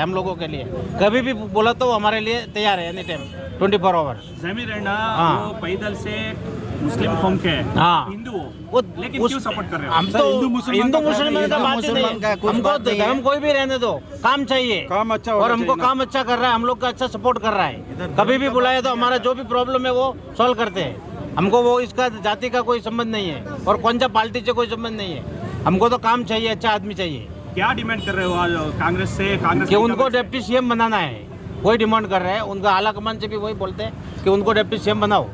हम लोगों के लिए कभी भी बोला तो हमारे लिए तैयार है एनी टाइम 24 आवर। जमीर अण्णा वो पैदल से मुस्लिम कौम के हिंदू वो लेकिन क्यों सपोर्ट कर रहे हो? हम तो हिंदू मुसलमान का बात ही नहीं, हमको धर्म कोई भी रहने दो, काम चाहिए, काम अच्छा और हमको काम अच्छा कर रहा है, हम लोग का अच्छा सपोर्ट कर रहा है। कभी भी बुलाए तो हमारा जो भी प्रॉब्लम है वो सॉल्व करते हैं। हमको वो इसका जाति का कोई संबंध नहीं है और कौन सा पार्टी से कोई संबंध नहीं है। हमको तो काम चाहिए, अच्छा आदमी चाहिए। क्या डिमांड कर रहे हो आज कांग्रेस से? कि उनको डिप्टी सीएम बनाना है, वही डिमांड कर रहे हैं। उनका आला कमान से भी वही बोलते हैं कि उनको डिप्टी सीएम बनाओ।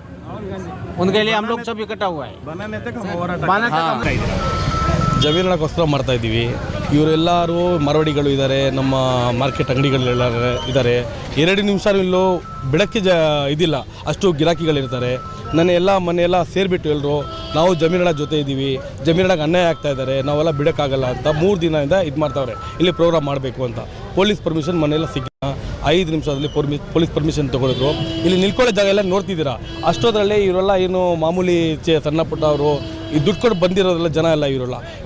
उनके लिए हम लोग सब इकट्ठा हुआ है। ಜಮೀರಣ್ಣಗೋಸ್ಕರ ಮಾಡ್ತಾ ಇದ್ದೀವಿ। ಇವರೆಲ್ಲರೂ ಮರವಡಿಗಳು ಇದ್ದಾರೆ, ನಮ್ಮ ಮಾರ್ಕೆಟ್ ಅಂಗಡಿಗಳೆಲ್ಲ ಇದ್ದಾರೆ। 2 ನಿಮಿಷ ಇಲ್ಲೂ ಬೆಳಕ್ಕೆ ಇದಿಲ್ಲ, ಅಷ್ಟು ಗಿರಾಕಿಗಳಿರ್ತಾರೆ। ನನ್ನ ಎಲ್ಲ ಮನೆಯೆಲ್ಲ ಸೇರಿಬಿಟ್ಟು ಎಲ್ಲರೂ ನಾವು ಜಮೀರಣ್ಣ ಜೊತೆ ಇದ್ದೀವಿ, ಜಮೀರಣ್ಣಗೆ ಅನ್ಯಾಯ ಆಗ್ತಾ ಇದ್ದಾರೆ, ನಾವೆಲ್ಲ ಬಿಡೋಕ್ಕಾಗಲ್ಲ ಅಂತ 3 ದಿನದಿಂದ ಇದು ಮಾಡ್ತಾವ್ರೆ, ಇಲ್ಲಿ ಪ್ರೋಗ್ರಾಮ್ ಮಾಡಬೇಕು ಅಂತ। ಪೊಲೀಸ್ ಪರ್ಮಿಷನ್ ಮನೆಯೆಲ್ಲ ಸಿಕ್ಕಿಲ್ಲ, 5 ನಿಮಿಷದಲ್ಲಿ ಪೊಲೀಸ್ ಪರ್ಮಿಷನ್ ತೊಗೊಂಡಿದ್ರು। ಇಲ್ಲಿ ನಿಲ್ಕೊಳ್ಳೋ ಜಾಗ ಎಲ್ಲ ನೋಡ್ತಿದ್ದೀರಾ, ಅಷ್ಟೋದ್ರಲ್ಲೇ ಇವರೆಲ್ಲ ಏನು ಮಾಮೂಲಿ ಸಣ್ಣ ಪುಟ್ಟವರು ಈ ದುಡ್ಡು ಕೊಟ್ಟು ಬಂದಿರೋದ್ರಲ್ಲ ಜನ ಎಲ್ಲ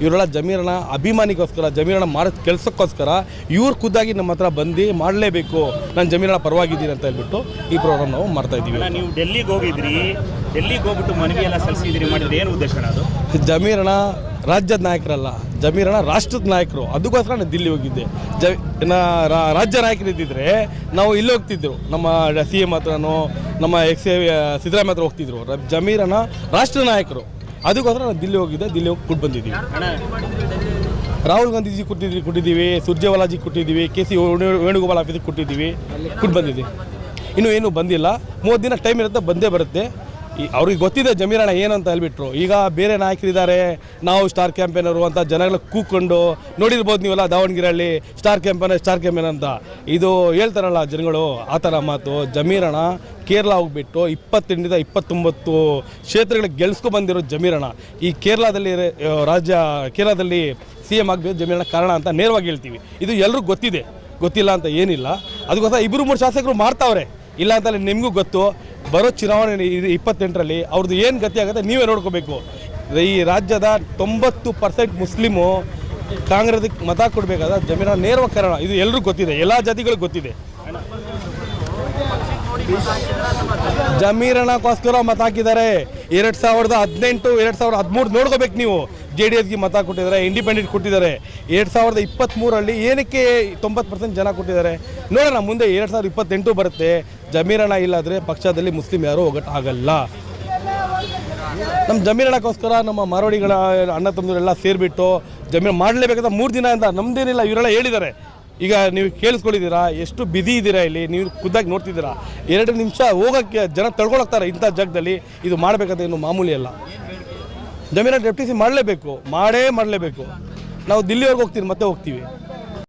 ಇವರೆಲ್ಲ ಜಮೀರಣ್ಣ ಅಭಿಮಾನಿಗೋಸ್ಕರ, ಜಮೀರಣ್ಣ ಮಾಡೋ ಕೆಲಸಕ್ಕೋಸ್ಕರ ಇವ್ರು ಖುದ್ದಾಗಿ ನಮ್ಮ ಹತ್ರ ಬಂದು ಮಾಡಲೇಬೇಕು, ನಾನು ಜಮೀರಣ್ಣ ಪರವಾಗಿದ್ದೀನಿ ಅಂತ ಹೇಳ್ಬಿಟ್ಟು ಈ ಪ್ರೋಗ್ರಾಮ್ ನಾವು ಮಾಡ್ತಾ ಇದ್ದೀವಿ। ನೀವು ಡೆಲ್ಲಿಗೆ ಹೋಗಿದ್ರಿ, ಡೆಲ್ಲಿಗೆ ಹೋಗ್ಬಿಟ್ಟು ಮನವಿ ಎಲ್ಲ ಸಲ್ಲಿಸಿದ್ರಿ, ಮಾಡಿದ್ರೆ ಏನು ಉದ್ದೇಶ ಅದು? ಜಮೀರಣ್ಣ ರಾಜ್ಯದ ನಾಯಕರಲ್ಲ, ಜಮೀರಣ್ಣ ರಾಷ್ಟ್ರದ ನಾಯಕರು, ಅದಕ್ಕೋಸ್ಕರ ನಾನು ದಿಲ್ಲಿ ಹೋಗಿದ್ದೆ। ರಾಜ್ಯ ನಾಯಕರು ಇದ್ದಿದ್ರೆ ನಾವು ಇಲ್ಲಿ ಹೋಗ್ತಿದ್ರು, ನಮ್ಮ CM ಹತ್ರನೋ ನಮ್ಮ ಸಿದ್ದರಾಮಯ್ಯ ಹತ್ರ ಹೋಗ್ತಿದ್ರು। ಜಮೀರಣ್ಣ ರಾಷ್ಟ್ರ ನಾಯಕರು, ಅದಕ್ಕೋಸ್ಕರ ನಾವು ದಿಲ್ಲಿ ಹೋಗಿದ್ದೆ, ದಿಲ್ಲಿ ಹೋಗಿ ಕೊಟ್ಟು ಬಂದಿದ್ದೀವಿ। ರಾಹುಲ್ ಗಾಂಧೀಜಿ ಕೊಟ್ಟಿದ್ದೀವಿ, ಸುರ್ಜೇವಾಲಾಜಿ ಕೊಟ್ಟಿದ್ದೀವಿ, KC ವೇಣುಗೋಪಾಲ್ ಆಫೀಸಿಗೆ ಕೊಟ್ಟಿದ್ದೀವಿ, ಕೊಟ್ಟು ಬಂದಿದ್ದೀವಿ। ಇನ್ನೂ ಏನೂ ಬಂದಿಲ್ಲ, 30 ದಿನ ಟೈಮ್ ಇರುತ್ತೆ, ಬಂದೇ ಬರುತ್ತೆ। ಅವ್ರಿಗೆ ಗೊತ್ತಿದೆ ಜಮೀರಣ್ಣ ಏನು ಅಂತ ಹೇಳ್ಬಿಟ್ರು। ಈಗ ಬೇರೆ ನಾಯಕರಿದ್ದಾರೆ, ನಾವು ಸ್ಟಾರ್ ಕ್ಯಾಂಪೇನರು ಅಂತ ಜನಗಳ ಕೂತ್ಕೊಂಡು ನೋಡಿರ್ಬೋದು ನೀವೆಲ್ಲ, ದಾವಣಗೆರೆಯಲ್ಲಿ ಸ್ಟಾರ್ ಕ್ಯಾಂಪೇನ್ ಅಂತ ಇದು ಹೇಳ್ತಾರಲ್ಲ ಜನಗಳು, ಆ ಥರ ಮಾತು। ಜಮೀರಣ್ಣ ಕೇರಳ ಹೋಗ್ಬಿಟ್ಟು 28ರಿಂದ 29 ಕ್ಷೇತ್ರಗಳಿಗೆ ಗೆಲ್ಸ್ಕೊ ಬಂದಿರೋ ಜಮೀರಣ್ಣ ಈ ಕೇರಳದಲ್ಲಿ CM ಆಗಬೇಕು ಜಮೀರಣ್ಣ ಕಾರಣ ಅಂತ ನೇರವಾಗಿ ಹೇಳ್ತೀವಿ। ಇದು ಎಲ್ರಿಗೂ ಗೊತ್ತಿದೆ, ಗೊತ್ತಿಲ್ಲ ಅಂತ ಏನಿಲ್ಲ। ಅದಕ್ಕೋಸ್ಕರ 2-3 ಶಾಸಕರು ಮಾಡ್ತಾವ್ರೆ, ಇಲ್ಲ ಅಂತಲೇ ನಿಮಗೂ ಗೊತ್ತು। ಬರೋ ಚುನಾವಣೆ 28ರಲ್ಲಿ ಅವ್ರದ್ದು ಏನು ಗತಿ ಆಗುತ್ತೆ ನೀವೇ ನೋಡ್ಕೋಬೇಕು। ಈ ರಾಜ್ಯದ 90% ಮುಸ್ಲಿಮು ಕಾಂಗ್ರೆಸ್ಗೆ ಮತ ಕೊಡಬೇಕಾದ ಜಮೀರಣ್ಣ ನೇರವಾಗಿ ಕಾರಣ, ಇದು ಎಲ್ರಿಗೂ ಗೊತ್ತಿದೆ, ಎಲ್ಲ ಜಾತಿಗಳಿಗೂ ಗೊತ್ತಿದೆ। ಜಮೀರಣ್ಣಗೋಸ್ಕರ ಮತ ಹಾಕಿದ್ದಾರೆ। 2018 2013 ನೋಡ್ಕೋಬೇಕು ನೀವು, JDSಗೆ ಮತ ಕೊಟ್ಟಿದ್ದಾರೆ, ಇಂಡಿಪೆಂಡೆಂಟ್ ಕೊಟ್ಟಿದ್ದಾರೆ। 2023ರಲ್ಲಿ ಏನಕ್ಕೆ 90% ಜನ ಕೊಟ್ಟಿದ್ದಾರೆ ನೋಡೋಣ, ಮುಂದೆ 2028 ಬರುತ್ತೆ। ಜಮೀರಣ್ಣ ಇಲ್ಲಾದರೆ ಪಕ್ಷದಲ್ಲಿ ಮುಸ್ಲಿಂ ಯಾರೂ ಒಗ್ಗಟ್ಟು ಆಗಲ್ಲ। ನಮ್ಮ ಜಮೀರಣ್ಣಗೋಸ್ಕರ ನಮ್ಮ ಮಾರವಾಡಿಗಳ ಅಣ್ಣ ತಮ್ಮದವರೆಲ್ಲ ಸೇರಿಬಿಟ್ಟು ಜಮೀನು ಮಾಡಲೇಬೇಕಾದ 3 ದಿನದಿಂದ ನಮ್ಮದೇನಿಲ್ಲ, ಇವರೆಲ್ಲ ಹೇಳಿದ್ದಾರೆ। ಈಗ ನೀವು ಕೇಳಿಸ್ಕೊಂಡಿದ್ದೀರಾ, ಎಷ್ಟು ಬ್ಯುಸಿ ಇದ್ದೀರಾ, ಇಲ್ಲಿ ನೀವು ಖುದ್ದಾಗಿ ನೋಡ್ತಿದ್ದೀರಾ। 2 ನಿಮಿಷ ಹೋಗೋಕ್ಕೆ ಜನ ತಳ್ಕೊಳಕ್ತಾರೆ ಇಂಥ ಜಾಗದಲ್ಲಿ, ಇದು ಮಾಡಬೇಕಾದ್ರೆ ಇನ್ನು ಮಾಮೂಲಿ ಅಲ್ಲ। ಜಮೀರಣ್ಣ ಡೆಪ್ಟಿ ಮಾಡಲೇಬೇಕು, ಮಾಡಲೇಬೇಕು। ನಾವು ದಿಲ್ಲಿವರೆಗೆ ಹೋಗ್ತೀವಿ, ಮತ್ತೆ ಹೋಗ್ತೀವಿ।